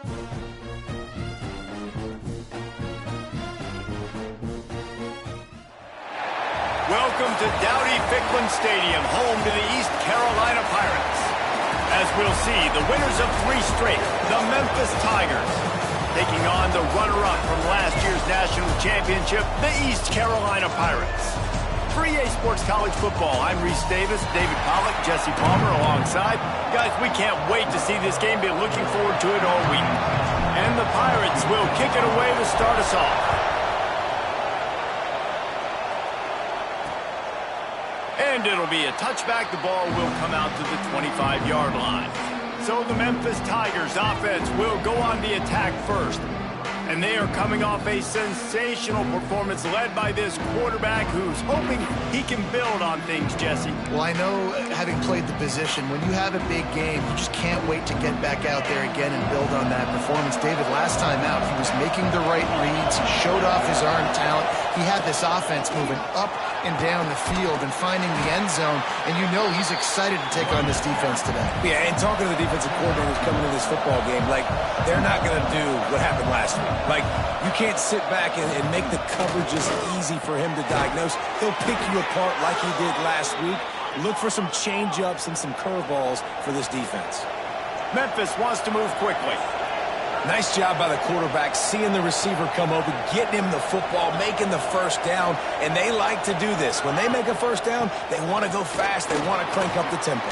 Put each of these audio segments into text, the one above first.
Welcome to Dowdy-Ficklin Stadium, home to the East Carolina Pirates. As we'll see, the winners of 3 straight, the Memphis Tigers, taking on the runner-up from last year's national championship, the East Carolina Pirates. For EA Sports College Football, I'm Reese Davis, David Pollack, Jesse Palmer alongside. Guys, we can't wait to see this game. Been looking forward to it all week. And the Pirates will kick it away to start us off. And it'll be a touchback. The ball will come out to the 25-yard line. So the Memphis Tigers offense will go on the attack first. And they are coming off a sensational performance led by this quarterback who's hoping he can build on things, Jesse. Well, I know, having played the position, when you have a big game, you just can't wait to get back out there again and build on that performance. David, last time out, he was making the right reads. He showed off his arm talent. He had this offense moving up and down the field and finding the end zone, and you know he's excited to take on this defense today. Yeah, and talking to the defensive coordinators coming into this football game, like, they're not going to do what happened last week. Like, you can't sit back and make the coverages easy for him to diagnose. He'll pick you apart like he did last week. Look for some change-ups and some curveballs for this defense. Memphis wants to move quickly. Nice job by the quarterback, seeing the receiver come over, getting him the football, making the first down, and they like to do this. When they make a first down, they want to go fast, they want to crank up the tempo.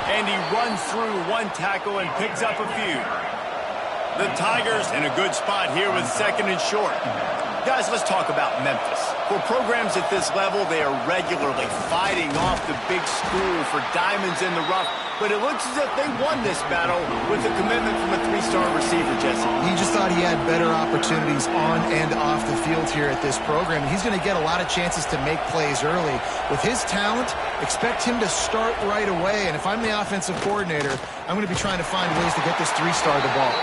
And he runs through 1 tackle and picks up a few. The Tigers in a good spot here with 2nd and short. Guys, let's talk about Memphis. For programs at this level, they are regularly fighting off the big school for diamonds in the rough, but it looks as if they won this battle with a commitment from a 3-star receiver, Jesse. He just thought he had better opportunities on and off the field here at this program. He's going to get a lot of chances to make plays early. With his talent, expect him to start right away, and if I'm the offensive coordinator, I'm going to be trying to find ways to get this 3-star the ball.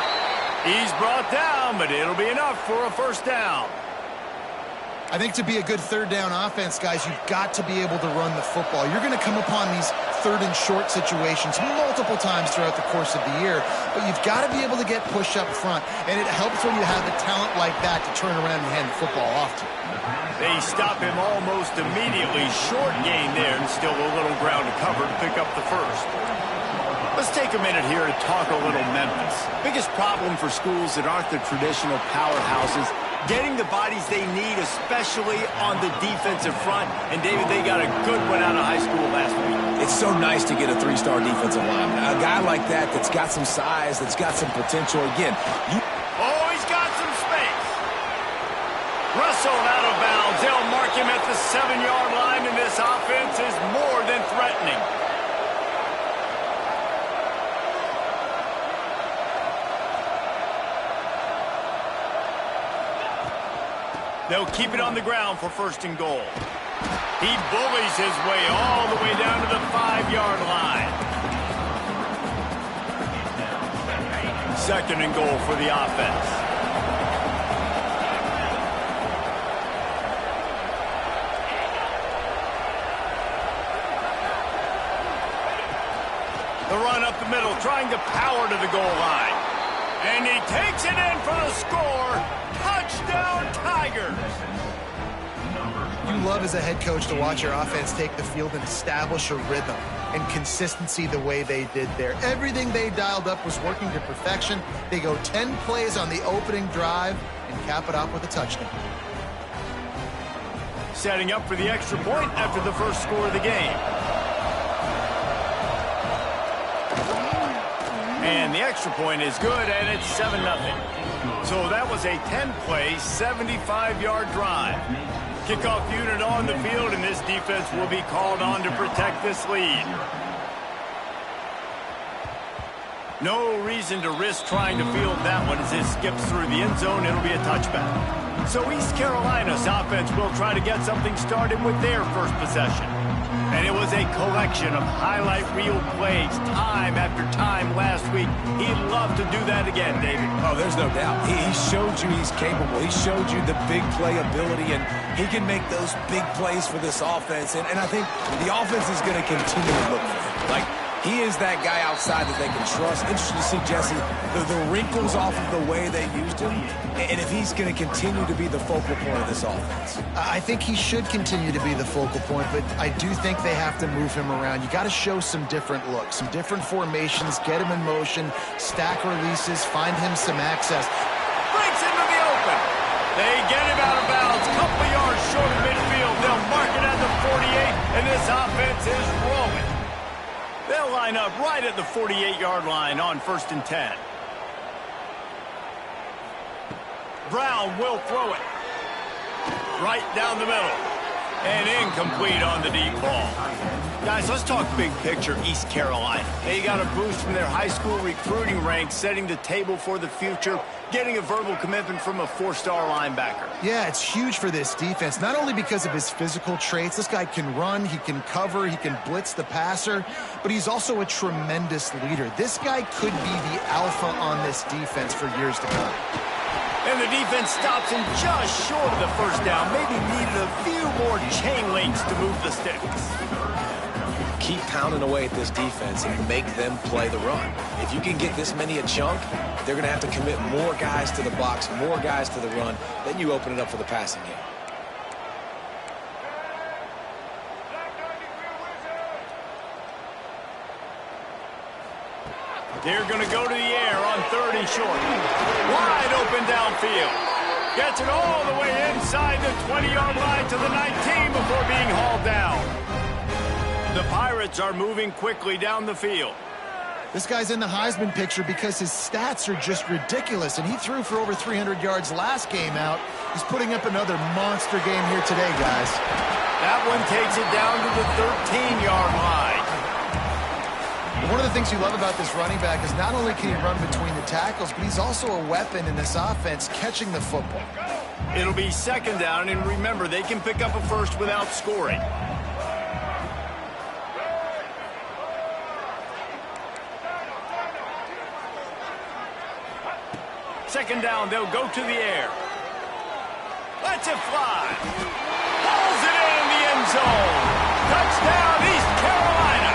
He's brought down, but it'll be enough for a first down. I think to be a good 3rd down offense, guys, you've got to be able to run the football. You're going to come upon these 3rd and short situations multiple times throughout the course of the year, but you've got to be able to get push up front, and it helps when you have a talent like that to turn around and hand the football off to. They stop him almost immediately. Short gain there, and still a little ground to cover to pick up the first. Let's take a minute here to talk a little Memphis. Biggest problem for schools that aren't the traditional powerhouses, getting the bodies they need, especially on the defensive front. And, David, they got a good one out of high school last week. It's so nice to get a 3-star defensive lineman. A guy like that that's got some size, that's got some potential. Again, Oh, he's got some space. Russell out of bounds. They'll mark him at the 7-yard line, and this offense is more than threatening. They'll keep it on the ground for 1st and goal. He bullies his way all the way down to the 5-yard line. 2nd and goal for the offense. The run up the middle, trying to power to the goal line. And he takes it in for the score. Touchdown, Tigers! You love as a head coach to watch your offense take the field and establish a rhythm and consistency the way they did there. Everything they dialed up was working to perfection. They go 10 plays on the opening drive and cap it off with a touchdown. Setting up for the extra point after the first score of the game. And the extra point is good, and it's 7-0. So that was a 10-play, 75-yard drive. Kickoff unit on the field, and this defense will be called on to protect this lead. No reason to risk trying to field that one as it skips through the end zone. It'll be a touchback. So East Carolina's offense will try to get something started with their first possession. And it was a collection of highlight reel plays time after time last week. He'd love to do that again, David. Oh, there's no doubt. He showed you he's capable. He showed you the big play ability, and he can make those big plays for this offense. And I think the offense is going to continue to look for him. Like, He is that guy outside that they can trust. Interesting to see, Jesse, the wrinkles off of the way they used him, and if he's going to continue to be the focal point of this offense. I think he should continue to be the focal point, but I do think they have to move him around. You got to show some different looks, some different formations, get him in motion, stack releases, find him some access. Breaks into the open. They get him out of bounds. Couple yards short of midfield. They'll mark it at the 48, and this offense is rolling. They'll line up right at the 48-yard line on 1st and 10. Brown will throw it. Right down the middle. And incomplete on the deep ball. Guys, let's talk big picture East Carolina. They got a boost from their high school recruiting ranks, setting the table for the future, getting a verbal commitment from a 4-star linebacker. Yeah, it's huge for this defense, not only because of his physical traits. This guy can run, he can cover, he can blitz the passer, but he's also a tremendous leader. This guy could be the alpha on this defense for years to come. And the defense stops him just short of the first down. Maybe needed a few more chain links to move the sticks. Keep pounding away at this defense and make them play the run. If you can get this many a chunk, they're going to have to commit more guys to the box, more guys to the run. Then you open it up for the passing game. They're going to go to the air on 3rd and short. Wide open downfield. Gets it all the way inside the 20-yard line to the 19 before being hauled down. The Pirates are moving quickly down the field. This guy's in the Heisman picture because his stats are just ridiculous, and he threw for over 300 yards last game out. He's putting up another monster game here today, guys. That one takes it down to the 13-yard line. One of the things you love about this running back is not only can he run between the tackles, but he's also a weapon in this offense catching the football. It'll be 2nd down, and remember, they can pick up a first without scoring. Second down, they'll go to the air. Lets it fly. Pulls it in the end zone. Touchdown, East Carolina.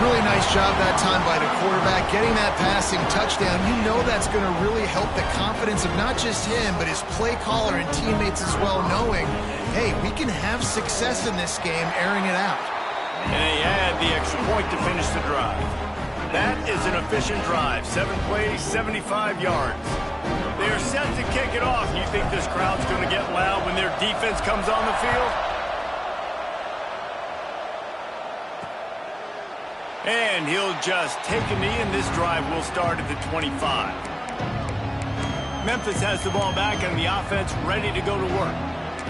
Really nice job that time by the quarterback, getting that passing touchdown. You know that's going to really help the confidence of not just him, but his play caller and teammates as well, knowing, hey, we can have success in this game, airing it out. And they add the extra point to finish the drive. That is an efficient drive. 7 plays, 75 yards. They are set to kick it off. You think this crowd's going to get loud when their defense comes on the field? And he'll just take a knee, and this drive will start at the 25. Memphis has the ball back, and the offense ready to go to work.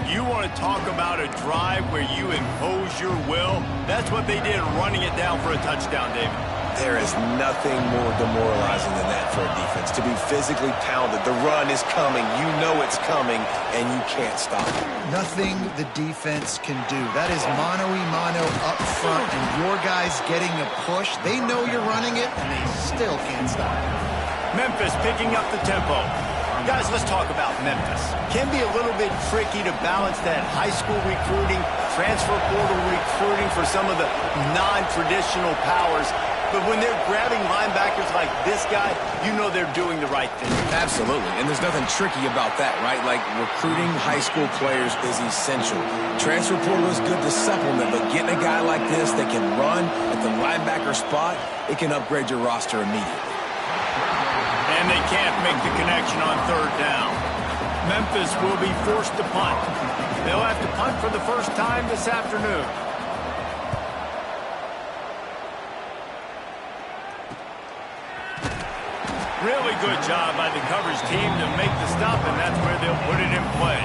You want to talk about a drive where you impose your will? That's what they did, running it down for a touchdown, David. There is nothing more demoralizing than that for a defense, to be physically pounded. The run is coming. You know it's coming, and you can't stop it. Nothing the defense can do. That is mano-a-mano up front, and your guys getting a push. They know you're running it, and they still can't stop it. Memphis picking up the tempo. Guys, let's talk about Memphis. Can be a little bit tricky to balance that high school recruiting, transfer portal recruiting for some of the non-traditional powers. But when they're grabbing linebackers like this guy, you know they're doing the right thing. Absolutely, and there's nothing tricky about that, right? Like, recruiting high school players is essential. Transfer portal is good to supplement, but getting a guy like this that can run at the linebacker spot, it can upgrade your roster immediately. And they can't make the connection on 3rd down. Memphis will be forced to punt. They'll have to punt for the first time this afternoon. Really good job by the coverage team to make the stop, and that's where they'll put it in play.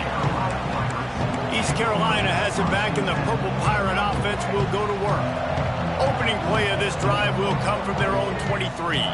East Carolina has it back, and the Purple Pirate offense will go to work. Opening play of this drive will come from their own 23.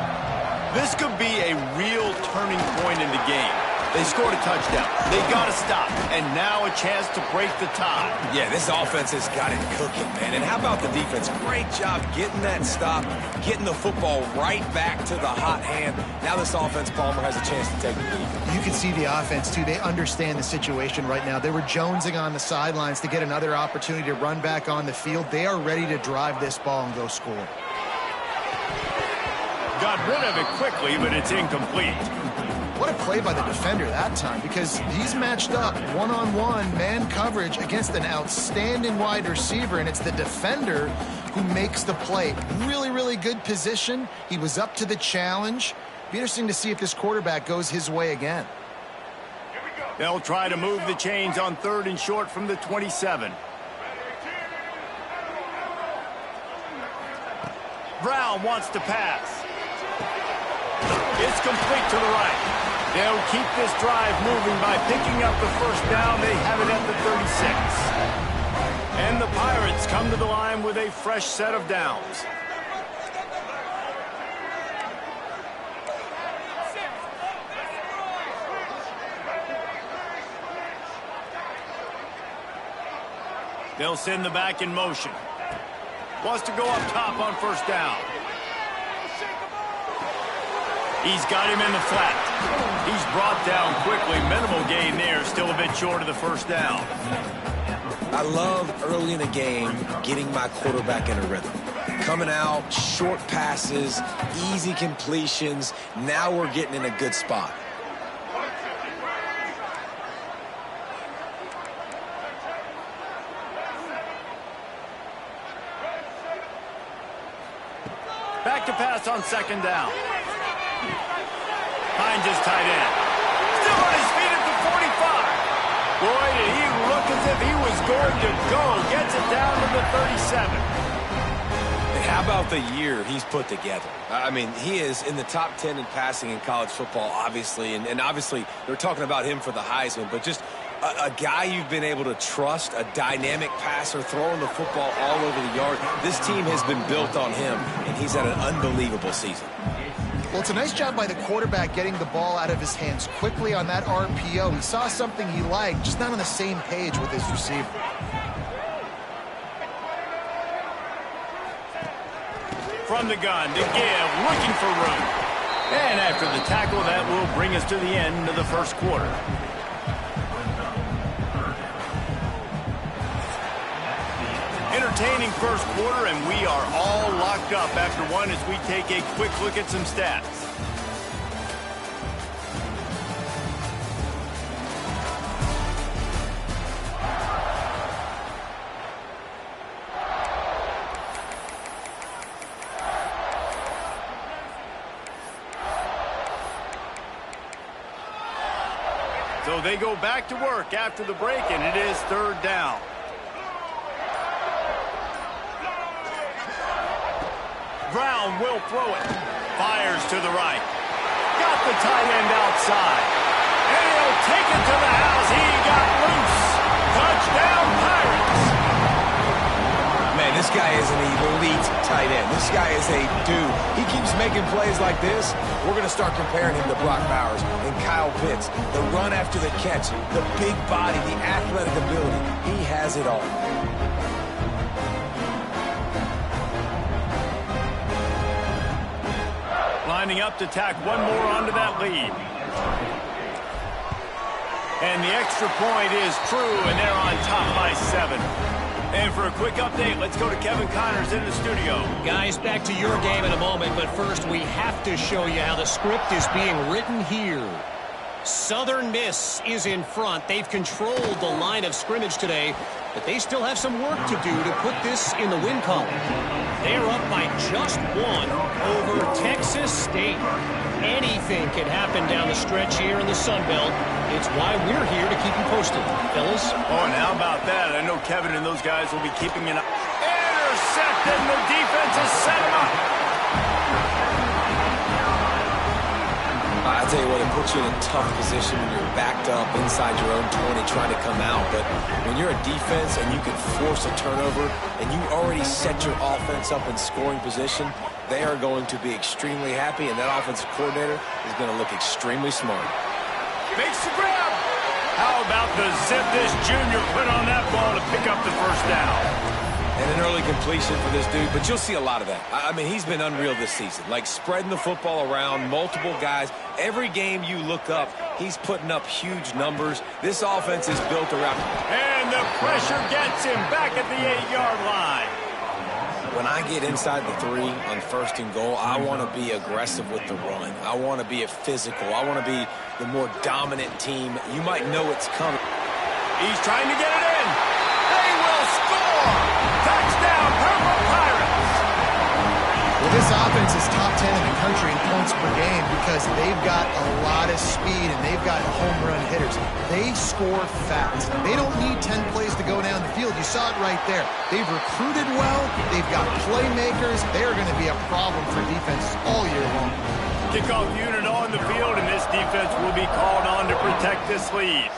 This could be a real turning point in the game. They scored a touchdown. They got to stop. And now a chance to break the tie. Yeah, this offense has got it cooking, man. And how about the defense? Great job getting that stop, getting the football right back to the hot hand. Now this offense, Palmer, has a chance to take the lead. You can see the offense, too. They understand the situation right now. They were jonesing on the sidelines to get another opportunity to run back on the field. They are ready to drive this ball and go score. Got rid of it quickly, but it's incomplete. What a play by the defender that time, because he's matched up one-on-one man coverage against an outstanding wide receiver, and it's the defender who makes the play. Really, really good position. He was up to the challenge. Be interesting to see if this quarterback goes his way again. They'll try to move the chains on 3rd and short from the 27. Brown wants to pass. It's complete to the right. They'll keep this drive moving by picking up the first down. They have it at the 36. And the Pirates come to the line with a fresh set of downs. They'll send the back in motion. Wants to go up top on first down. He's got him in the flat. He's brought down quickly. Minimal gain there. Still a bit short of the first down. I love early in the game getting my quarterback in a rhythm. Coming out, short passes, easy completions. Now we're getting in a good spot. Back to pass on 2nd down. Finds his tight end. Still on his feet at the 45. Boy, did he look as if he was going to go. Gets it down to the 37. And how about the year he's put together? I mean, he is in the top 10 in passing in college football, obviously. And obviously, they're talking about him for the Heisman. But just a guy you've been able to trust, a dynamic passer, throwing the football all over the yard. This team has been built on him, and he's had an unbelievable season. Well, it's a nice job by the quarterback getting the ball out of his hands quickly on that RPO. He saw something he liked, just not on the same page with his receiver. From the gun to give, looking for room. And after the tackle, that will bring us to the end of the first quarter. Entertaining first quarter, and we are all locked up after one as we take a quick look at some stats. So they go back to work after the break, and it is 3rd down. Brown will throw it. Fires to the right. Got the tight end outside. And he'll take it to the house. He got loose. Touchdown, Pirates. Man, this guy is an elite tight end. This guy is a dude. He keeps making plays like this. We're going to start comparing him to Brock Bowers and Kyle Pitts. The run after the catch, the big body, the athletic ability. He has it all. Lining up to tack one more onto that lead. And the extra point is true, and they're on top by 7. And for a quick update, let's go to Kevin Connors in the studio. Guys, back to your game in a moment, but first we have to show you how the script is being written here. Southern Miss is in front. They've controlled the line of scrimmage today, but they still have some work to do to put this in the win column. They're up by just 1 over Texas State. Anything can happen down the stretch here in the Sun Belt. It's why we're here to keep you posted, fellas. Oh, and how about that? I know Kevin and those guys will be keeping an intercept, and the defense has set him up. I tell you what, it puts you in a tough position when you're backed up inside your own 20 trying to come out. But when you're a defense and you can force a turnover and you already set your offense up in scoring position, they are going to be extremely happy, and that offensive coordinator is going to look extremely smart. Makes the grab. How about the zip this junior put on that ball to pick up the first down? And an early completion for this dude, but you'll see a lot of that. I mean, he's been unreal this season, like spreading the football around, multiple guys. Every game you look up, he's putting up huge numbers. This offense is built around. And the pressure gets him back at the 8-yard line. When I get inside the 3 on 1st and goal, I want to be aggressive with the run. I want to be a physical. I want to be the more dominant team. You might know it's coming. He's trying to get it in. They will score. Touchdown, Purple Pirates. Well, this offense is top 10 in the country in points per game because they've got a lot of speed and they've got home run hitters. They score fast. They don't need 10 plays to go down the field. You saw it right there. They've recruited well. They've got playmakers. They're going to be a problem for defenses all year long. Kickoff unit on the field, and this defense will be called on to protect this lead.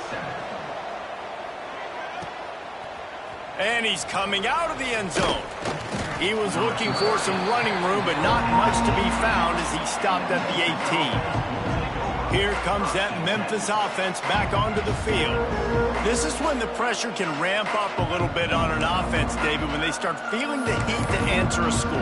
And he's coming out of the end zone. He was looking for some running room, but not much to be found as he stopped at the 18. Here comes that Memphis offense back onto the field. This is when the pressure can ramp up a little bit on an offense, David, when they start feeling the heat to answer a score.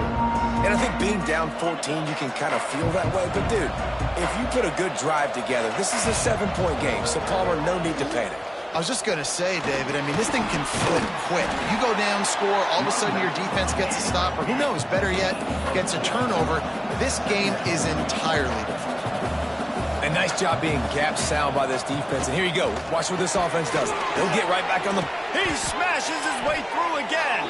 And I think being down 14, you can kind of feel that way. But, dude, if you put a good drive together, this is a 7-point game. So, Palmer, no need to panic. I was just going to say, David, I mean, this thing can flip quick. You go down, score, all of a sudden your defense gets a stop, or who knows, better yet, gets a turnover. This game is entirely different. A nice job being gap sound by this defense. And here you go. Watch what this offense does. They'll get right back on the... He smashes his way through again.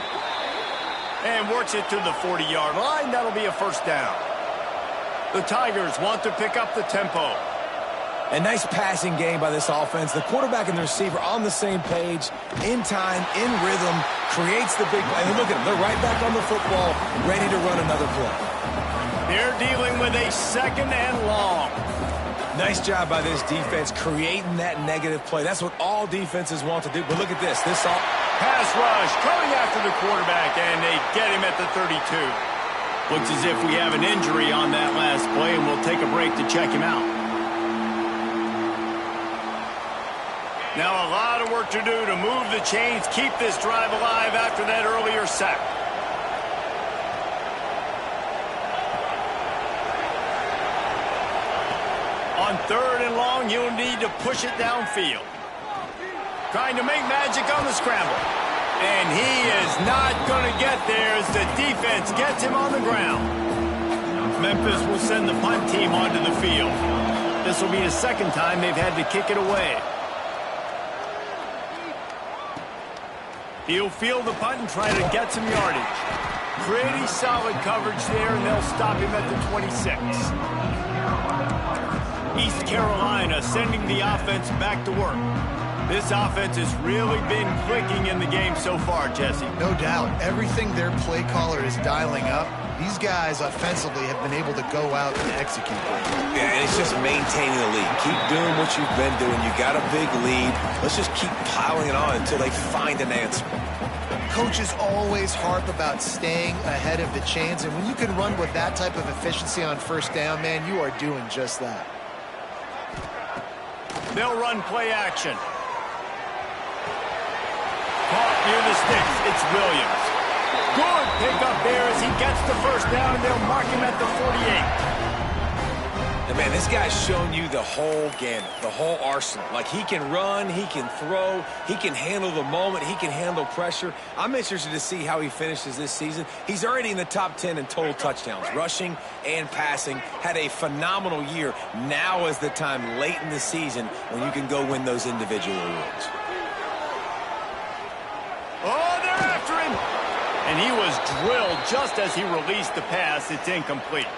And works it to the 40-yard line. That'll be a first down. The Tigers want to pick up the tempo. A nice passing game by this offense. The quarterback and the receiver on the same page, in time, in rhythm, creates the big play. And look at them. They're right back on the football, ready to run another play. They're dealing with a 2nd and long. Nice job by this defense creating that negative play. That's what all defenses want to do. But look at this. This all pass rush coming after the quarterback, and they get him at the 32. Looks as if we have an injury on that last play, and we'll take a break to check him out. Now a lot of work to do to move the chains, keep this drive alive after that earlier sack. On 3rd and long, you'll need to push it downfield. Trying to make magic on the scramble. And he is not going to get there as the defense gets him on the ground. Memphis will send the punt team onto the field. This will be the 2nd time they've had to kick it away. He'll field the punt and try to get some yardage. Pretty solid coverage there, and they'll stop him at the 26. East Carolina sending the offense back to work. This offense has really been clicking in the game so far, Jesse. No doubt. Everything their play caller is dialing up, these guys offensively have been able to go out and execute. Yeah, and it's just maintaining the lead. Keep doing what you've been doing. You got a big lead. Let's just keep piling it on until they find an answer. Coaches always harp about staying ahead of the chains, and when you can run with that type of efficiency on 1st down, man, you are doing just that. They'll run play action. Caught near the sticks. It's Williams. Good pickup there as he gets the first down, and they'll mark him at the 48. And man, this guy's shown you the whole gamut, the whole arsenal. Like, he can run, he can throw, he can handle the moment, he can handle pressure. I'm interested to see how he finishes this season. He's already in the top 10 in total touchdowns, rushing and passing. Had a phenomenal year. Now is the time late in the season when you can go win those individual awards. Oh, they're after him. And he was drilled just as he released the pass. It's incomplete.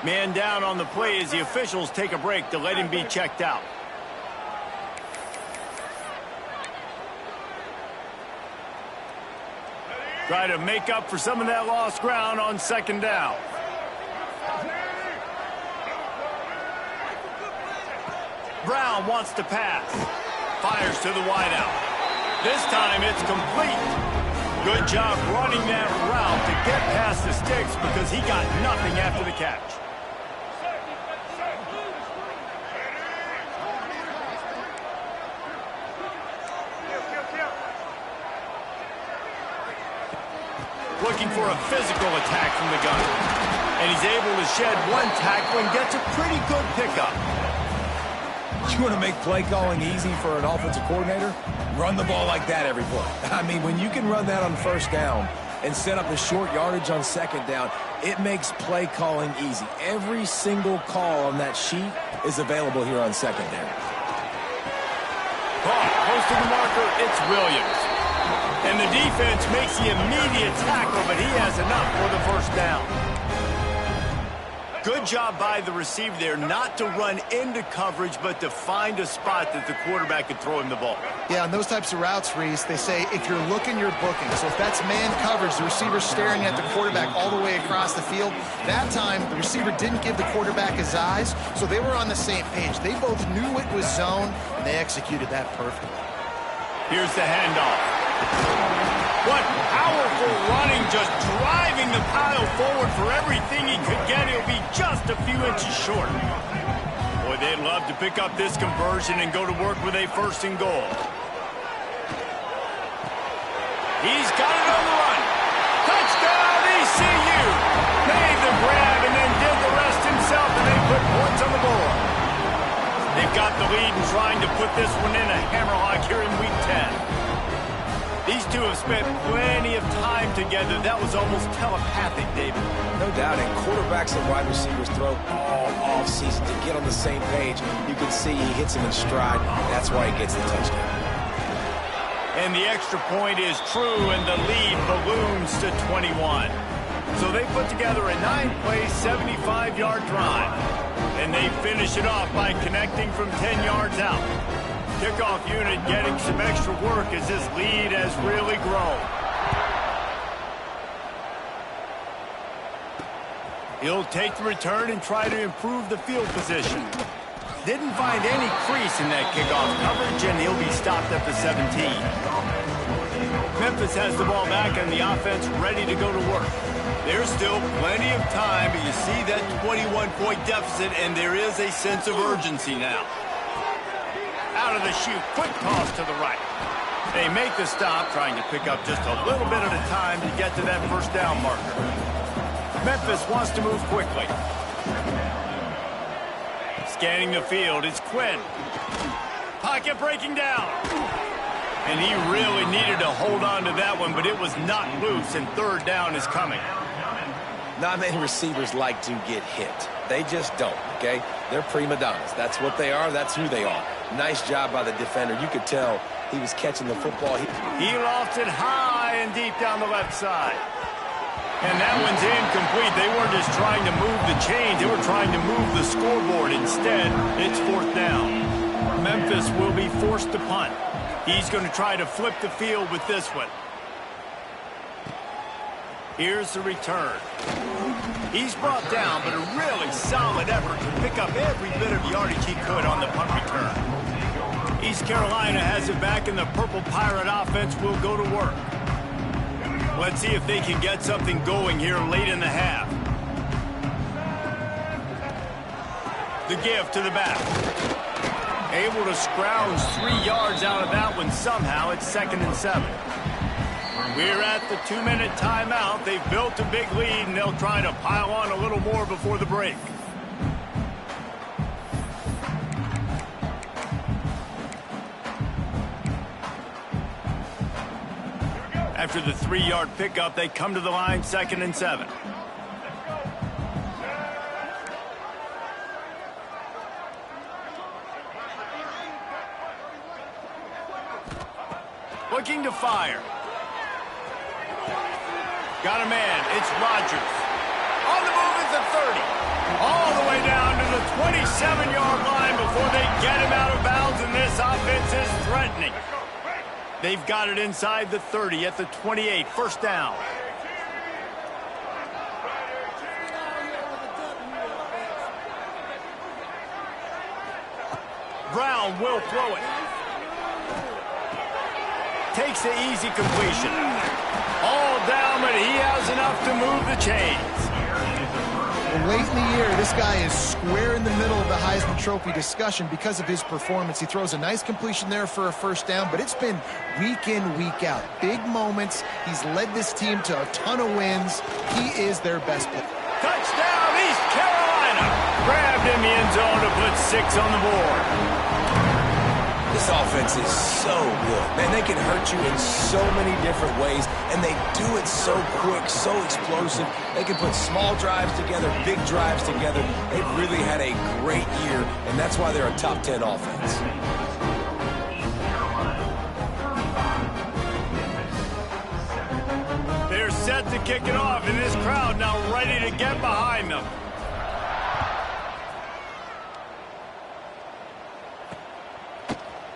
Man down on the play as the officials take a break to let him be checked out. Try to make up for some of that lost ground on 2nd down. Brown wants to pass. Fires to the wideout. This time it's complete. Good job running that route to get past the sticks because he got nothing after the catch. looking for a physical attack from the gun. And he's able to shed one tackle and gets a pretty good pickup. You want to make play calling easy for an offensive coordinator? Run the ball like that every play. I mean, when you can run that on first down and set up the short yardage on second down, it makes play calling easy. Every single call on that sheet is available here on second down. Close to the marker, it's Williams. And the defense makes the immediate tackle, but he has enough for the first down. Good job by the receiver there not to run into coverage, but to find a spot that the quarterback could throw him the ball. Yeah, on those types of routes, Reese, they say if you're looking, you're booking. So if that's man coverage, the receiver's staring at the quarterback all the way across the field. That time, the receiver didn't give the quarterback his eyes, so they were on the same page. They both knew it was zone, and they executed that perfectly. Here's the handoff. What powerful running, just driving the pile forward for everything he could get. He'll be just a few inches short. Boy, they'd love to pick up this conversion and go to work with a first and goal. He's got it on the run. Touchdown, ECU. Made the grab and then did the rest himself, and they put points on the board. They've got the lead and trying to put this one in a hammerlock here in Week 10. These two have spent plenty of time together. That was almost telepathic, David. No doubt, and quarterbacks and wide receivers throw all offseason to get on the same page. You can see he hits him in stride. That's why he gets the touchdown. And the extra point is true, and the lead balloons to 21. So they put together a 9-play, 75-yard drive. And they finish it off by connecting from 10 yards out. Kickoff unit getting some extra work as this lead has really grown. He'll take the return and try to improve the field position. Didn't find any crease in that kickoff coverage, and he'll be stopped at the 17. Memphis has the ball back and the offense ready to go to work. There's still plenty of time, but you see that 21-point deficit, and there is a sense of urgency now. Out of the chute, quick toss to the right. They make the stop, trying to pick up just a little bit at a time to get to that first down marker. Memphis wants to move quickly. Scanning the field, it's Quinn. Pocket breaking down. And he really needed to hold on to that one, but it was not loose, and third down is coming. Not many receivers like to get hit. They just don't, okay? They're prima donnas. That's what they are. That's who they are. Nice job by the defender. You could tell he was catching the football. He lofted high and deep down the left side. And that one's incomplete. They weren't just trying to move the chains. They were trying to move the scoreboard. Instead, it's fourth down. Memphis will be forced to punt. He's going to try to flip the field with this one. Here's the return. He's brought down, but a really solid effort to pick up every bit of yardage he could on the punt return. East Carolina has it back, and the Purple Pirate offense will go to work. Let's see if they can get something going here late in the half. The give to the back. Able to scrounge 3 yards out of that one somehow. It's 2nd and 7. We're at the 2-minute timeout. They've built a big lead, and they'll try to pile on a little more before the break. After the 3-yard pickup, they come to the line, 2nd and 7. Looking to fire. Got a man. It's Rodgers. On the move at the 30. All the way down to the 27-yard line before they get him out of bounds, and this offense is threatening. They've got it inside the 30 at the 28. First down. Brown will throw it. Takes the easy completion. All down, but he has enough to move the chains. Well, late in the year, this guy is square in the middle of the Heisman Trophy discussion because of his performance. He throws a nice completion there for a first down, but it's been week in, week out. Big moments. He's led this team to a ton of wins. He is their best player. Touchdown, East Carolina. Grabbed in the end zone to put 6 on the board. This offense is so good. Man, they can hurt you in so many different ways, and they do it so quick, so explosive. They can put small drives together, big drives together. They've really had a great year, and that's why they're a top 10 offense. They're set to kick it off, and this crowd now ready to get behind them.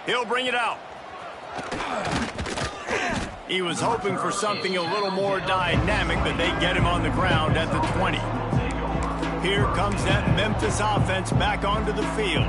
He'll bring it out. He was hoping for something a little more dynamic, but they get him on the ground at the 20. Here comes that Memphis offense back onto the field.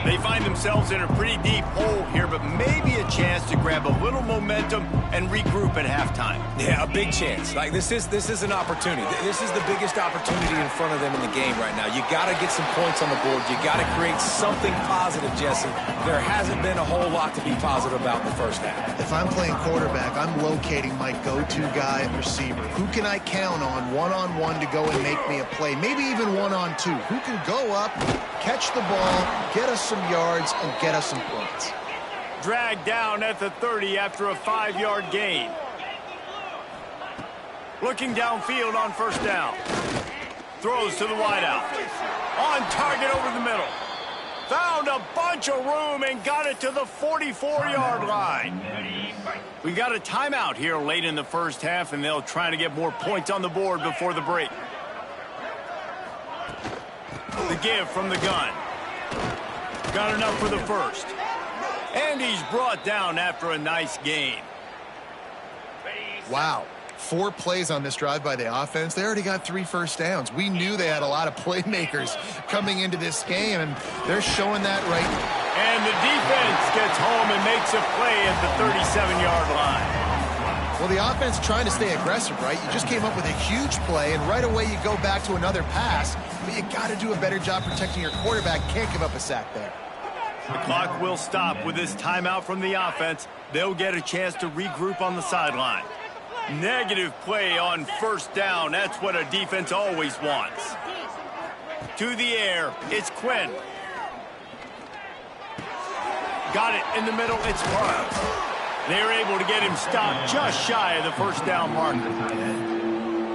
They find themselves in a pretty deep hole here, but maybe a chance to grab a little momentum and regroup at halftime. Yeah, a big chance. Like, this is an opportunity. This is the biggest opportunity in front of them in the game right now. You got to get some points on the board. You got to create something positive, Jesse. There hasn't been a whole lot to be positive about in the first half. If I'm playing quarterback, I'm locating my go-to guy at receiver. Who can I count on one-on-one to go and make me a play? Maybe even one-on-two. Who can go up, catch the ball, get us some yards, and get us some points. Dragged down at the 30 after a 5-yard gain. Looking downfield on first down. Throws to the wideout. On target over the middle. Found a bunch of room and got it to the 44-yard line. We got a timeout here late in the first half, and they'll try to get more points on the board before the break. The give from the gun. Got enough for the first. And he's brought down after a nice gain. Wow. 4 plays on this drive by the offense. They already got 3 first downs. We knew they had a lot of playmakers coming into this game, and they're showing that right now. And the defense gets home and makes a play at the 37-yard line. Well, the offense trying to stay aggressive, right? You just came up with a huge play, and right away you go back to another pass, but you got to do a better job protecting your quarterback. Can't give up a sack there. The clock will stop with this timeout from the offense. They'll get a chance to regroup on the sideline. Negative play on first down. That's what a defense always wants. To the air, it's Quinn. Got it in the middle, it's Carnes. They're able to get him stopped just shy of the first down marker.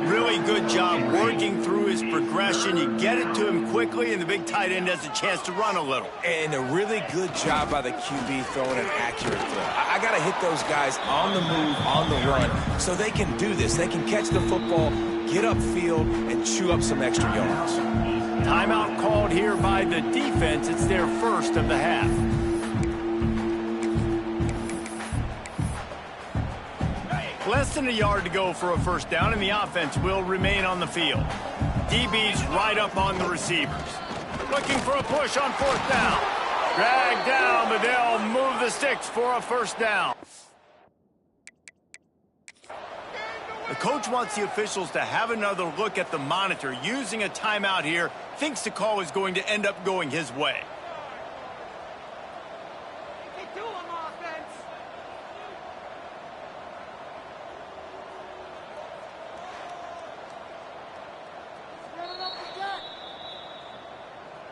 Really good job working through his progression. You get it to him quickly, and the big tight end has a chance to run a little. And a really good job by the QB throwing an accurate throw. I got to hit those guys on the move, on the run, so they can do this. They can catch the football, get upfield, and chew up some extra yards. Timeout called here by the defense. It's their first of the half. Less than a yard to go for a first down, and the offense will remain on the field. DB's right up on the receivers. Looking for a push on fourth down. Dragged down, but they'll move the sticks for a first down. The coach wants the officials to have another look at the monitor. Using a timeout here, thinks the call is going to end up going his way.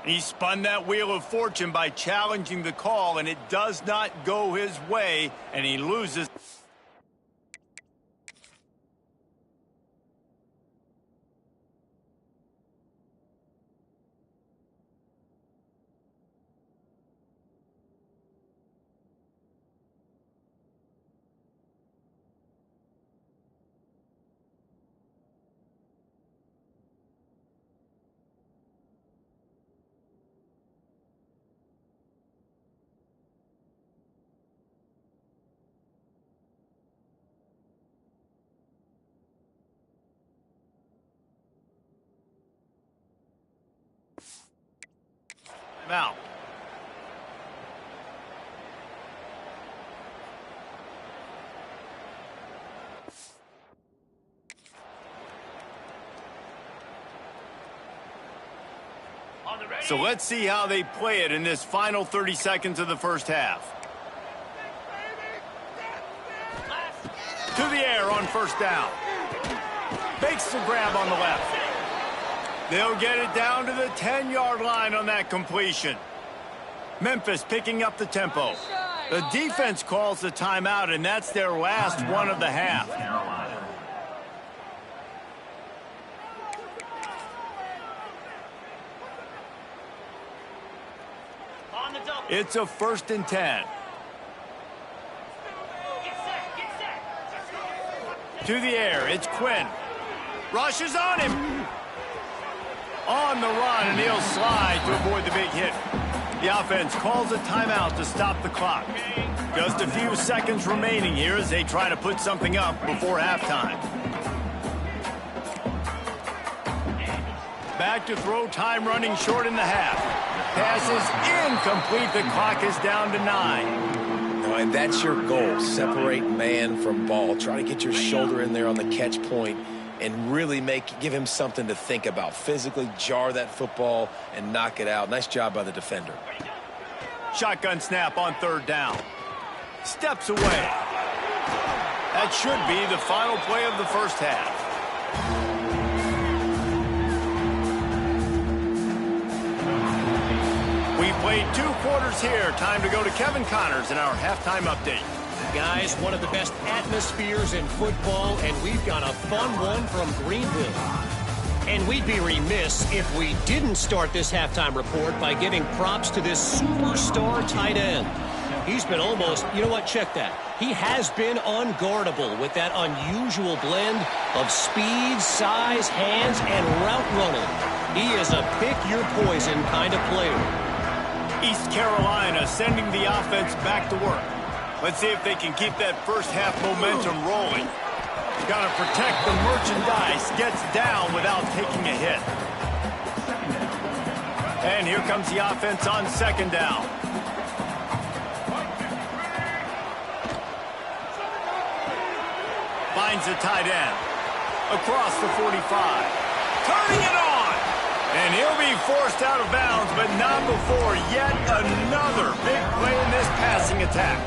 He spun that wheel of fortune by challenging the call, and it does not go his way, and he loses. Now, So let's see how they play it in this final 30 seconds of the first half. To the air on first down. Makes the grab on the left. They'll get it down to the 10-yard line on that completion. Memphis picking up the tempo. The defense calls the timeout, and that's their last one of the half. It's a 1st and 10. To the air, it's Quinn. Rushes on him. On the run, and he'll slide to avoid the big hit. The offense calls a timeout to stop the clock. Just a few seconds remaining here as they try to put something up before halftime. Back to throw, time running short in the half. Pass is incomplete. The clock is down to 9. And that's your goal. Separate man from ball. Try to get your shoulder in there on the catch point and really give him something to think about. Physically jar that football and knock it out. Nice job by the defender. Shotgun snap on 3rd down. Steps away. That should be the final play of the first half. We played 2 quarters here. Time to go to Kevin Connors in our halftime update. Guys, one of the best atmospheres in football, and we've got a fun one from Greenville. And we'd be remiss if we didn't start this halftime report by giving props to this superstar tight end. He's been almost, you know what, check that. He has been unguardable with that unusual blend of speed, size, hands, and route running. He is a pick-your-poison kind of player. East Carolina sending the offense back to work. Let's see if they can keep that first half momentum rolling. Got to protect the merchandise. Gets down without taking a hit. And here comes the offense on 2nd down. Finds the tight end. Across the 45. Turning it on. And he'll be forced out of bounds, but not before yet another big play in this passing attack.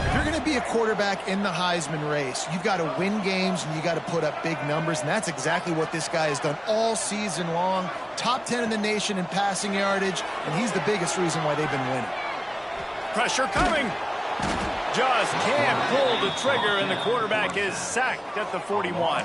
If you're going to be a quarterback in the Heisman race, you've got to win games and you got to put up big numbers, and that's exactly what this guy has done all season long. Top 10 in the nation in passing yardage, and he's the biggest reason why they've been winning. Pressure coming. Just can't pull the trigger, and the quarterback is sacked at the 41.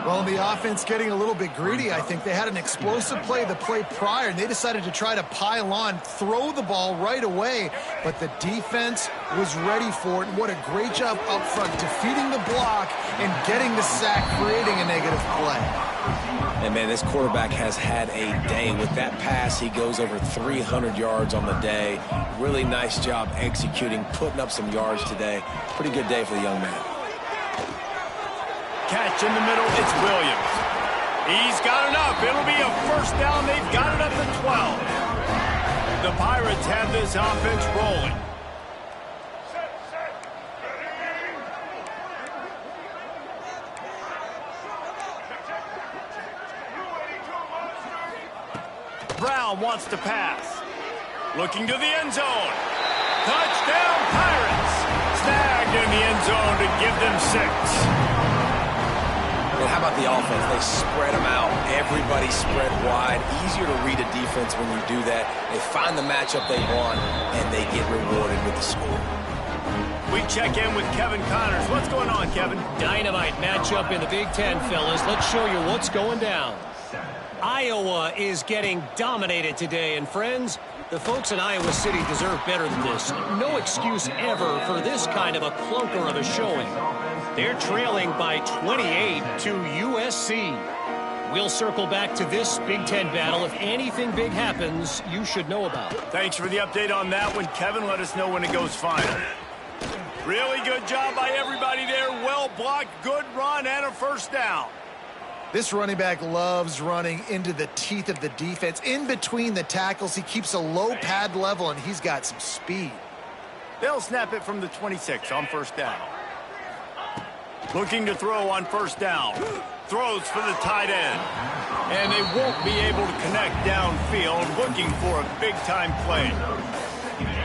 Well, the offense getting a little bit greedy, I think. They had an explosive play the play prior, and they decided to try to pile on, throw the ball right away, but the defense was ready for it. And what a great job up front, defeating the block and getting the sack, creating a negative play. And, man, this quarterback has had a day. With that pass, he goes over 300 yards on the day. Really nice job executing, putting up some yards today. Pretty good day for the young man. Catch in the middle, it's Williams. He's got enough. It'll be a 1st down. They've got it up to 12. The Pirates have this offense rolling. Brown wants to pass. Looking to the end zone. Touchdown, Pirates. Snagged in the end zone to give them 6. Well, how about the offense? They spread them out. Everybody spread wide. Easier to read a defense when you do that. They find the matchup they want, and they get rewarded with the score. We check in with Kevin Connors. What's going on, Kevin? Dynamite matchup in the Big Ten, fellas. Let's show you what's going down. Iowa is getting dominated today, and friends, the folks in Iowa City deserve better than this. No excuse ever for this kind of a clunker of a showing. They're trailing by 28 to USC. We'll circle back to this Big Ten battle. If anything big happens, you should know about it. Thanks for the update on that one, Kevin. Let us know when it goes final. Really good job by everybody there. Well blocked, good run, and a 1st down. This running back loves running into the teeth of the defense. In between the tackles, he keeps a low pad level, and he's got some speed. They'll snap it from the 26 on 1st down. Looking to throw on 1st down. Throws for the tight end. And they won't be able to connect downfield, looking for a big-time play.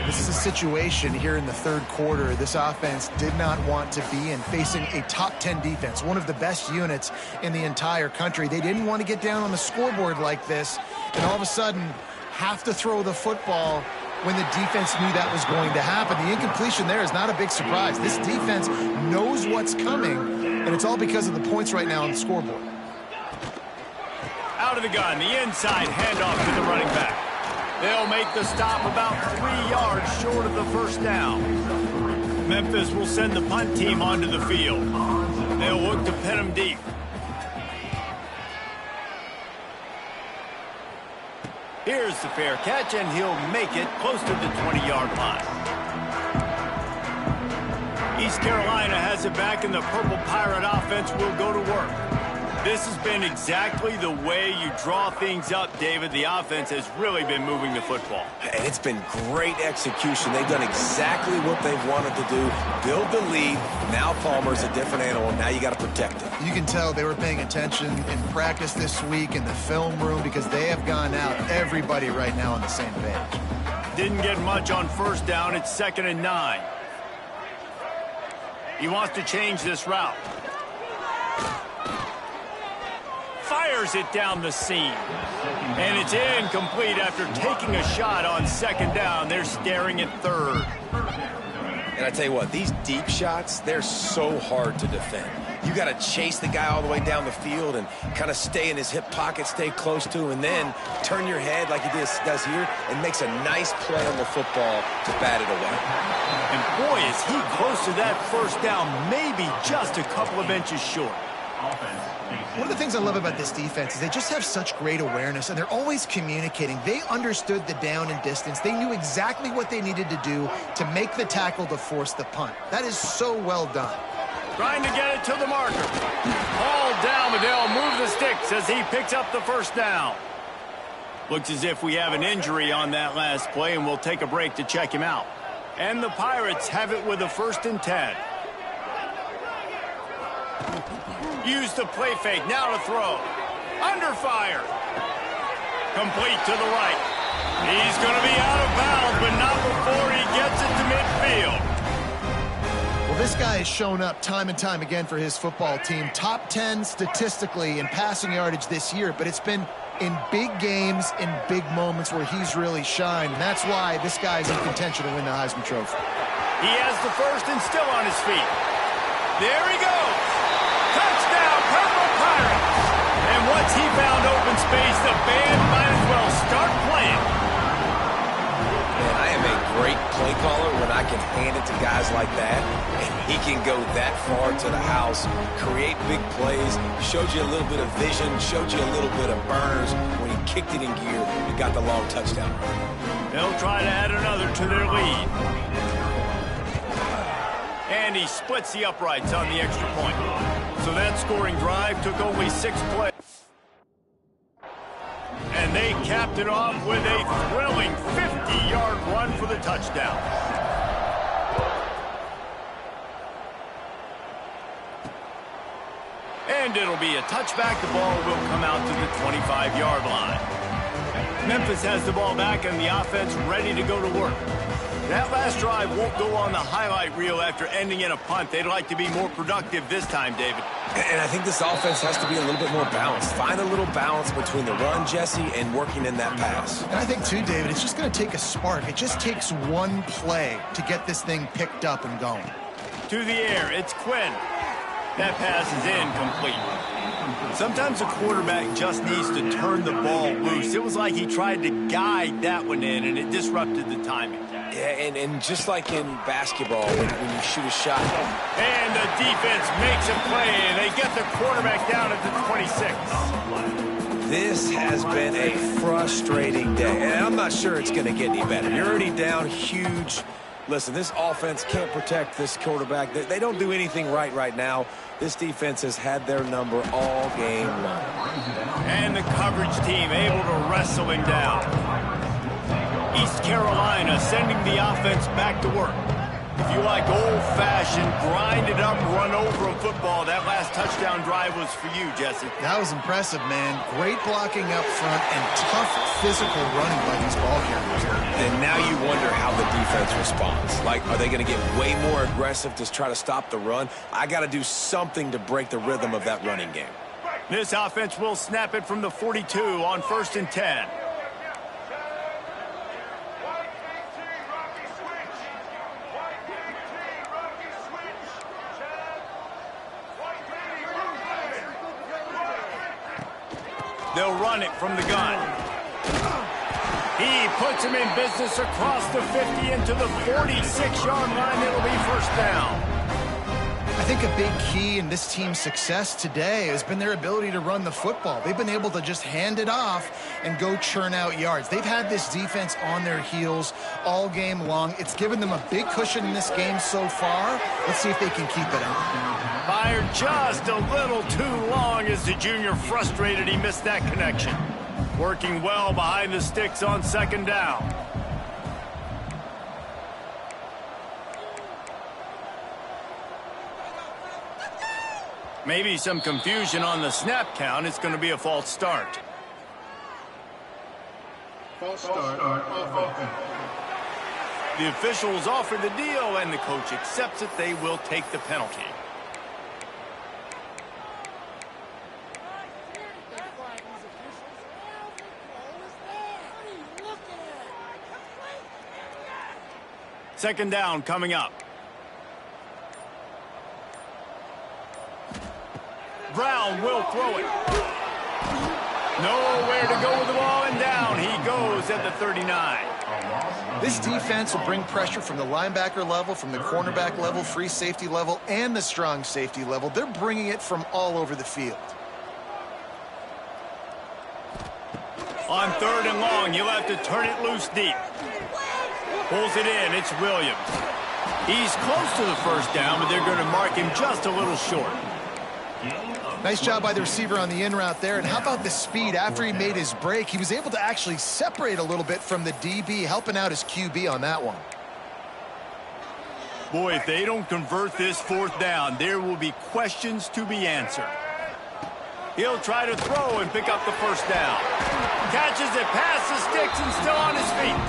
This is a situation here in the third quarter this offense did not want to be in, facing a top 10 defense, one of the best units in the entire country. They didn't want to get down on the scoreboard like this and all of a sudden have to throw the football when the defense knew that was going to happen. The incompletion there is not a big surprise. This defense knows what's coming, and it's all because of the points right now on the scoreboard. Out of the gun, the inside handoff to the running back. They'll make the stop about 3 yards short of the first down. Memphis will send the punt team onto the field. They'll look to pin them deep. Here's the fair catch, and he'll make it close to the 20-yard line. East Carolina has it back, and the Purple Pirate offense will go to work. This has been exactly the way you draw things up, David. The offense has really been moving the football. And it's been great execution. They've done exactly what they've wanted to do. Build the lead. Now Palmer's a different animal. Now you got to protect it. You can tell they were paying attention in practice this week in the film room because they have gone out, everybody right now on the same page. Didn't get much on first down. It's 2nd and 9. He wants to change this route. Fires it down the seam. And it's incomplete after taking a shot on 2nd down. They're staring at 3rd. And I tell you what, these deep shots, they're so hard to defend. You got to chase the guy all the way down the field and kind of stay in his hip pocket, stay close to him, and then turn your head like he does here and makes a nice play on the football to bat it away. And boy, is he close to that first down, maybe just a couple of inches short. One of the things I love about this defense is they just have such great awareness, and they're always communicating. They understood the down and distance. They knew exactly what they needed to do to make the tackle to force the punt. That is so well done. Trying to get it to the marker. Ball down, but they'll move the sticks as he picks up the first down. Looks as if we have an injury on that last play, and we'll take a break to check him out. And the Pirates have it with a 1st and 10. Use the play fake, now to throw. Under fire. Complete to the right. He's going to be out of bounds, but not before he gets it to midfield. Well, this guy has shown up time and time again for his football team. Top 10 statistically in passing yardage this year, but it's been in big games, in big moments where he's really shined. And that's why this guy's in contention to win the Heisman Trophy. He has the first and still on his feet. There he goes. Touchdown, Purple Pirates. And once he found open space, the band might as well start playing. Man, I am a great play caller when I can hand it to guys like that. And he can go that far to the house, create big plays, showed you a little bit of vision, showed you a little bit of burners. When he kicked it in gear, he got the long touchdown. They'll try to add another to their lead. And he splits the uprights on the extra point. So that scoring drive took only 6 plays. And they capped it off with a thrilling 50-yard run for the touchdown. And it'll be a touchback. The ball will come out to the 25-yard line. Memphis has the ball back and the offense ready to go to work. That last drive won't go on the highlight reel after ending in a punt. They'd like to be more productive this time, David. And I think this offense has to be a little bit more balanced. Find a little balance between the run, Jesse, and working in that pass. And I think, too, David, it's just going to take a spark. It just takes one play to get this thing picked up and going. To the air, it's Quinn. That pass is incomplete. Sometimes a quarterback just needs to turn the ball loose. It was like he tried to guide that one in, and it disrupted the timing. Yeah, and just like in basketball, when you shoot a shot. And the defense makes a play, and they get the quarterback down at the 26. This has been a frustrating day, and I'm not sure it's going to get any better. You're already down huge. Listen, this offense can't protect this quarterback. They don't do anything right now. This defense has had their number all game long. And the coverage team able to wrestle him down. East Carolina sending the offense back to work. If you like old-fashioned, grind-it-up, run-over football, that last touchdown drive was for you, Jesse. That was impressive, man. Great blocking up front and tough physical running by these ball carriers. And now you wonder how the defense responds. Like, are they going to get way more aggressive to try to stop the run? I got to do something to break the rhythm of that running game. This offense will snap it from the 42 on 1st and 10. They'll run it from the gun. He puts him in business across the 50 into the 46-yard line. It'll be 1st down. I think a big key in this team's success today has been their ability to run the football. They've been able to just hand it off and go churn out yards. They've had this defense on their heels all game long. It's given them a big cushion in this game so far. Let's see if they can keep it up. Fired just a little too long as the junior frustrated he missed that connection. Working well behind the sticks on 2nd down. Maybe some confusion on the snap count. It's going to be a false start. False start offense. The officials offer the deal, and the coach accepts it. They will take the penalty. Second down coming up. Brown will throw it. Nowhere to go with the ball, and down he goes at the 39. This defense will bring pressure from the linebacker level, from the cornerback level, free safety level, and the strong safety level. They're bringing it from all over the field. On 3rd and long, you'll have to turn it loose deep. Pulls it in. It's Williams. He's close to the 1st down, but they're going to mark him just a little short. Nice job by the receiver on the in route there. And how about the speed? After he made his break, he was able to actually separate a little bit from the DB, helping out his QB on that one. Boy, if they don't convert this 4th down, there will be questions to be answered. He'll try to throw and pick up the 1st down. Catches it past the sticks and still on his feet.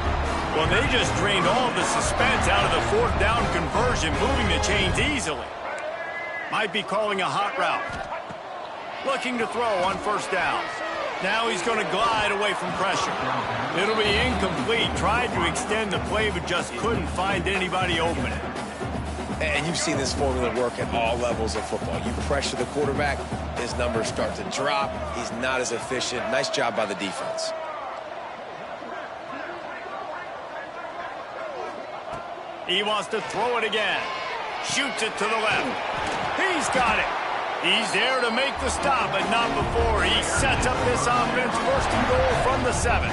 Well, they just drained all the suspense out of the 4th down conversion, moving the chains easily. Might be calling a hot route. Looking to throw on 1st down. Now he's going to glide away from pressure. It'll be incomplete. Tried to extend the play, but just couldn't find anybody open. And you've seen this formula work at all levels of football. You pressure the quarterback, his numbers start to drop. He's not as efficient. Nice job by the defense. He wants to throw it again. Shoots it to the left. He's got it. He's there to make the stop, but not before he sets up this offense. 1st and goal from the 7.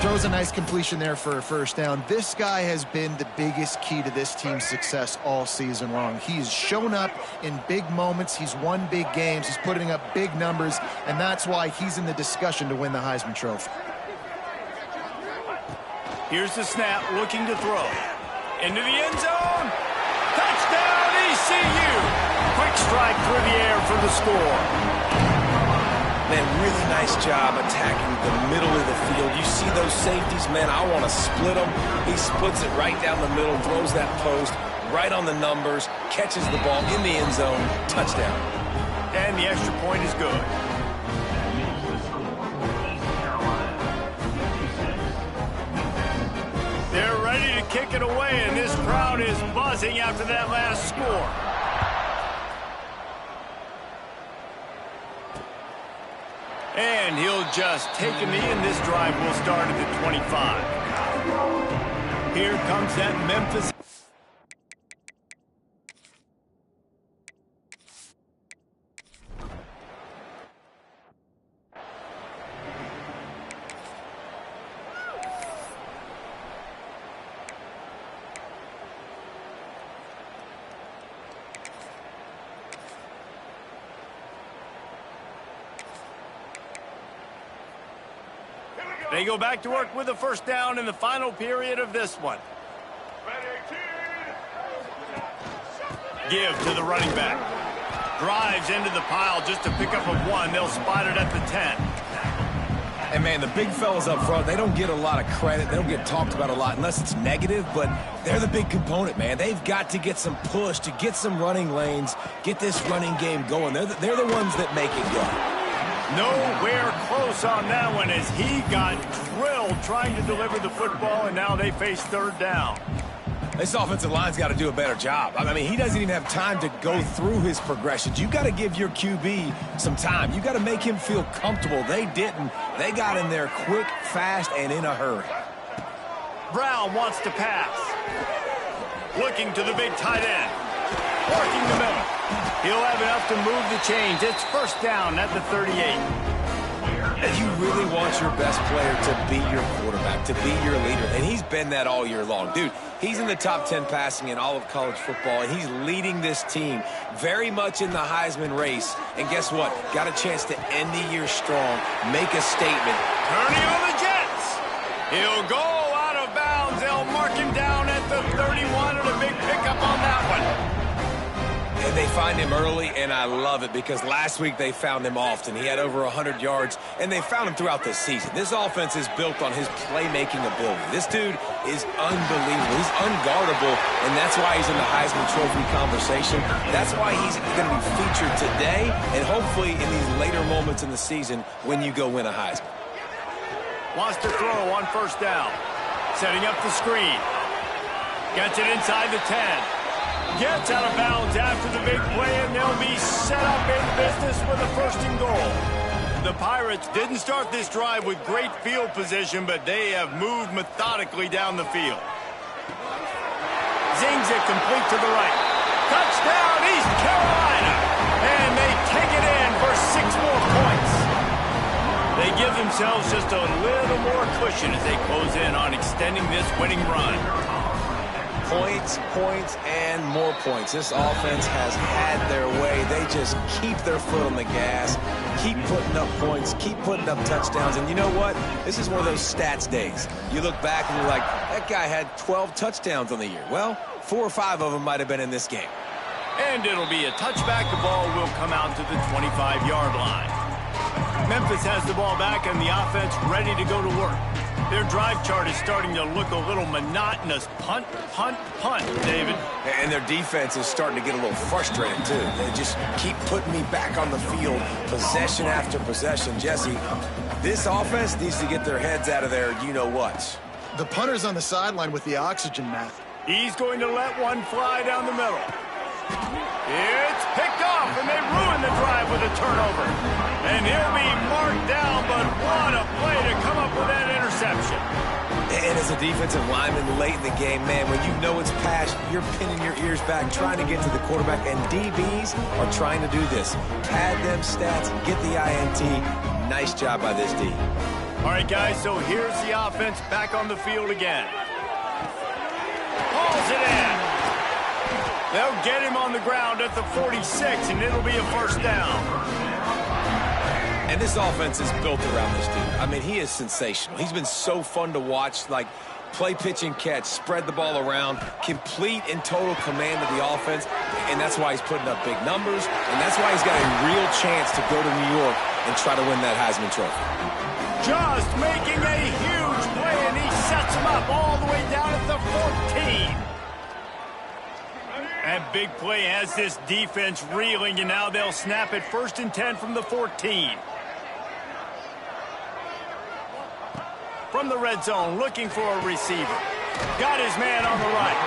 Throws a nice completion there for a 1st down. This guy has been the biggest key to this team's success all season long. He's shown up in big moments. He's won big games. He's putting up big numbers, and that's why he's in the discussion to win the Heisman Trophy. Here's the snap, looking to throw. Into the end zone. Touchdown, ECU. Quick strike through the air for the score. Man, really nice job attacking the middle of the field. You see those safeties, man, I want to split them. He splits it right down the middle, throws that post, right on the numbers, catches the ball in the end zone, touchdown. And the extra point is good. They're ready to kick it away, and this crowd is buzzing after that last score. And he'll just take a knee, and this drive will start at the 25. Here comes that Memphis. They go back to work with a 1st down in the final period of this one. Give to the running back. Drives into the pile just to pick up a 1. They'll spot it at the 10. And, man, the big fellas up front, they don't get a lot of credit. They don't get talked about a lot unless it's negative, but they're the big component, man. They've got to get some push, to get some running lanes, get this running game going. They're the ones that make it go. Nowhere close on that one as he got drilled trying to deliver the football, and now they face third down. This offensive line's got to do a better job. I mean, he doesn't even have time to go through his progressions. You got to give your QB some time. You got to make him feel comfortable. They didn't. They got in there quick, fast, and in a hurry. Brown wants to pass. Looking to the big tight end. Working the middle. He'll have enough to move the chains. It's first down at the 38. And you really want your best player to be your quarterback, to be your leader. And he's been that all year long. Dude, he's in the top 10 passing in all of college football, and he's leading this team very much in the Heisman race. And guess what? Got a chance to end the year strong, make a statement. Turning on the Jets. He'll go out of bounds. They'll mark him down at the 31, and a big pickup on that one. And they find him early, and I love it because last week they found him often. He had over 100 yards, and they found him throughout the season. This offense is built on his playmaking ability. This dude is unbelievable. He's unguardable, and that's why he's in the Heisman Trophy conversation. That's why he's going to be featured today and hopefully in these later moments in the season when you go win a Heisman. Wants to throw on first down. Setting up the screen. Gets it inside the 10. Gets out of bounds after the big play, and they'll be set up in business with a first and goal. The Pirates didn't start this drive with great field position, but they have moved methodically down the field. Zings it complete to the right. Touchdown, East Carolina! And they take it in for 6 more points. They give themselves just a little more cushion as they close in on extending this winning run. Points, points, and more points. This offense has had their way. They just keep their foot on the gas, keep putting up points, keep putting up touchdowns. And you know what? This is one of those stats days. You look back and you're like, that guy had 12 touchdowns on the year. Well, 4 or 5 of them might have been in this game. And it'll be a touchback. The ball will come out to the 25-yard line. Memphis has the ball back and the offense ready to go to work. Their drive chart is starting to look a little monotonous. Punt, punt, punt, David. And their defense is starting to get a little frustrated, too. They just keep putting me back on the field, possession after possession. Jesse, this offense needs to get their heads out of there, you-know-what. The punter's on the sideline with the oxygen mask. He's going to let one fly down the middle. It's picked off, and they ruin the drive with a turnover. And he'll be marked down, but what a play to come up with that interception. And as a defensive lineman late in the game, man, when you know it's past, you're pinning your ears back, trying to get to the quarterback, and DBs are trying to do this. Pad them stats, get the INT. Nice job by this D. All right, guys, so here's the offense back on the field again. Hauls it in. They'll get him on the ground at the 46, and it'll be a first down. And this offense is built around this dude. I mean, he is sensational. He's been so fun to watch, like play, pitch, and catch, spread the ball around, complete and total command of the offense, and that's why he's putting up big numbers, and that's why he's got a real chance to go to New York and try to win that Heisman Trophy. Just making a huge play, and he sets him up all the way down at the 14. That big play has this defense reeling, and now they'll snap it 1st and 10 from the 14. From the red zone, looking for a receiver. Got his man on the right.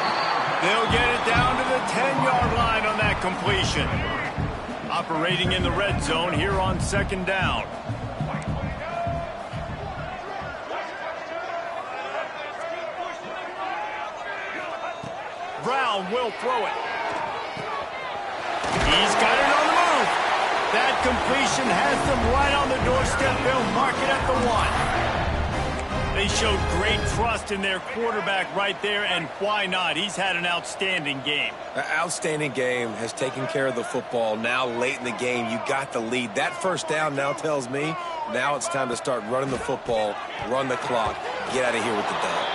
They'll get it down to the 10-yard line on that completion. Operating in the red zone here on 2nd down. Brown will throw it. He's got it on the move. That completion has them right on the doorstep. They'll mark it at the 1. They showed great trust in their quarterback right there, and why not? He's had an outstanding game. An outstanding game, has taken care of the football. Now late in the game, you got the lead. That first down now tells me now it's time to start running the football, run the clock, get out of here with the dub.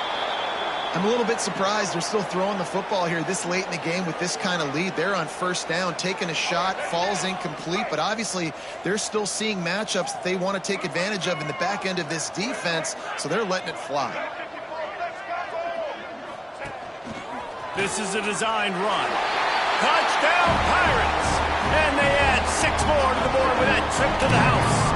I'm a little bit surprised they're still throwing the football here this late in the game with this kind of lead. They're on first down, taking a shot, falls incomplete, but obviously they're still seeing matchups that they want to take advantage of in the back end of this defense, so they're letting it fly. This is a designed run. Touchdown, Pirates! And they add 6 more to the board with that trip to the house.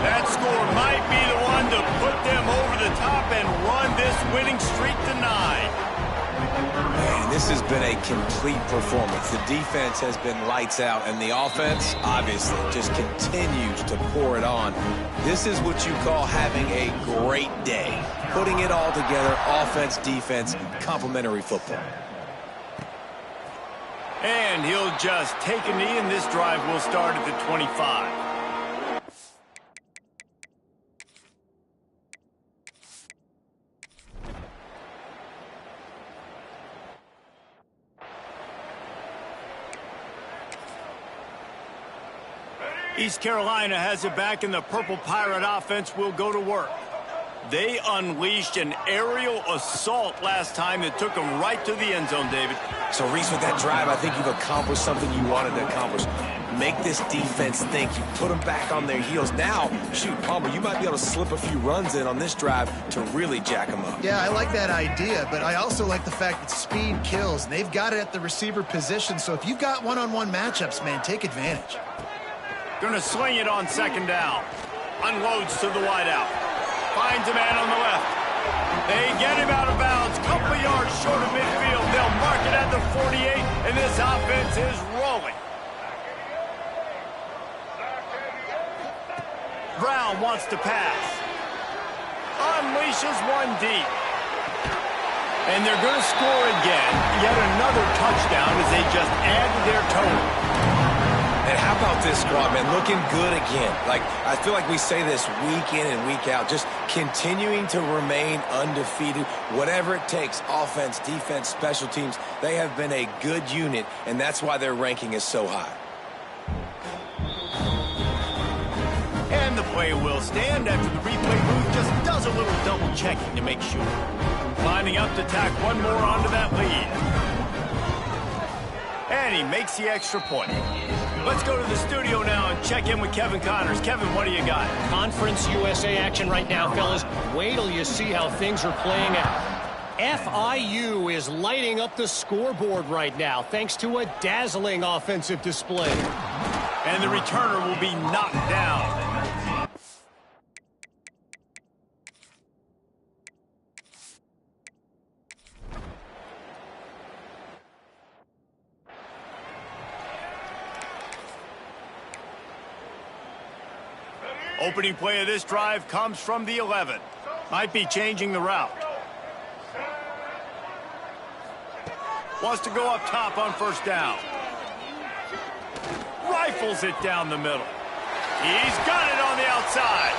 That score might be the one to put them over the top and run this winning streak to 9. Man, this has been a complete performance. The defense has been lights out, and the offense, obviously, just continues to pour it on. This is what you call having a great day. Putting it all together, offense, defense, complementary football. And he'll just take a knee, and this drive will start at the 25. East Carolina has it back, and the Purple Pirate offense will go to work. They unleashed an aerial assault last time that took them right to the end zone, David. So, Reese, with that drive, I think you've accomplished something you wanted to accomplish. Make this defense think. You put them back on their heels. Now, shoot, Palmer, you might be able to slip a few runs in on this drive to really jack them up. Yeah, I like that idea, but I also like the fact that speed kills. They've got it at the receiver position, so if you've got one-on-one matchups, man, take advantage. Gonna sling it on second down. Unloads to the wideout. Finds a man on the left. They get him out of bounds. Couple yards short of midfield. They'll mark it at the 48, and this offense is rolling. Brown wants to pass. Unleashes one deep. And they're going to score again. Yet another touchdown as they just add to their total. And how about this squad, man? Looking good again. Like, I feel like we say this week in and week out, just continuing to remain undefeated. Whatever it takes, offense, defense, special teams, they have been a good unit, and that's why their ranking is so high. And the play will stand after the replay booth just does a little double checking to make sure. Lining up to tack one more onto that lead. And he makes the extra point. Let's go to the studio now and check in with Kevin Connors. Kevin, what do you got? Conference USA action right now, fellas. Wait till you see how things are playing out. FIU is lighting up the scoreboard right now thanks to a dazzling offensive display. And the returner will be knocked down. Opening play of this drive comes from the 11. Might be changing the route. Wants to go up top on first down. Rifles it down the middle. He's got it on the outside.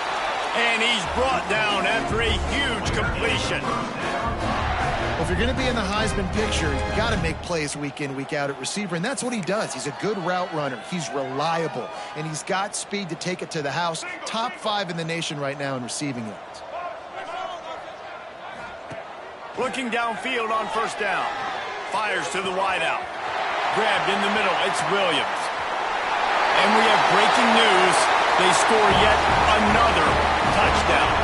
And he's brought down after a huge completion. Well, if you're going to be in the Heisman picture, you've got to make plays week in, week out at receiver, and that's what he does. He's a good route runner. He's reliable, and he's got speed to take it to the house. Top 5 in the nation right now in receiving yards. Looking downfield on first down. Fires to the wideout. Grabbed in the middle. It's Williams. And we have breaking news. They score yet another touchdown.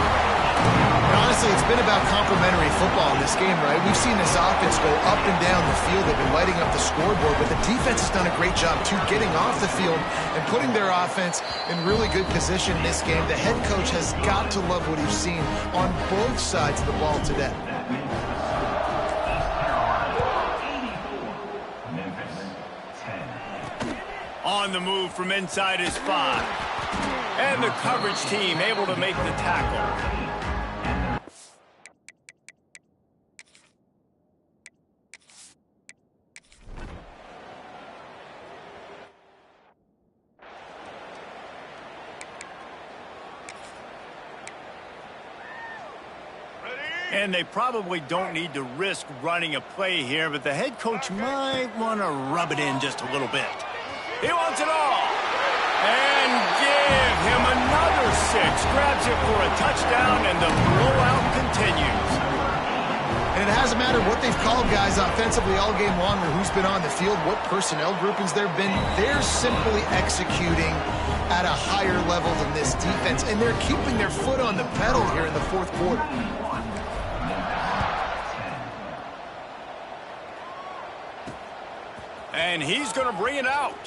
And honestly, it's been about complementary football in this game, right? We've seen this offense go up and down the field. They've been lighting up the scoreboard, but the defense has done a great job, too, getting off the field and putting their offense in really good position in this game. The head coach has got to love what he's seen on both sides of the ball today. On the move from inside his 5. And the coverage team able to make the tackle. And they probably don't need to risk running a play here, but the head coach might want to rub it in just a little bit. He wants it all. And give him another 6. Grabs it for a touchdown, and the blowout continues. And it hasn't mattered what they've called guys offensively all game long or who's been on the field, what personnel groupings there have been. They're simply executing at a higher level than this defense, and they're keeping their foot on the pedal here in the fourth quarter. And he's going to bring it out.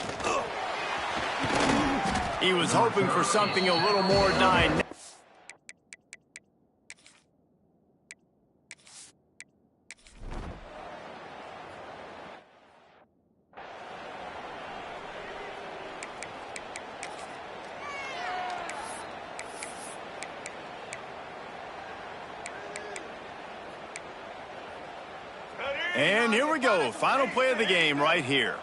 He was hoping for something a little more dynamic. And here we go. Final play of the game right here.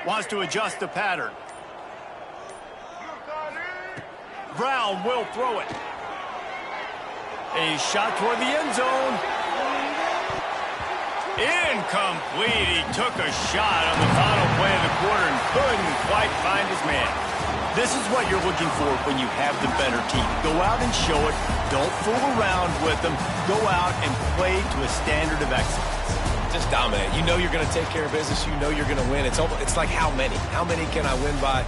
Wants to adjust the pattern. Brown will throw it. A shot toward the end zone. Incomplete. He took a shot on the final play of the quarter and couldn't quite find his man. This is what you're looking for when you have the better team. Go out and show it. Don't fool around with them. Go out and play to a standard of excellence. Just dominate. You know you're going to take care of business. You know you're going to win. It's like how many? How many can I win by?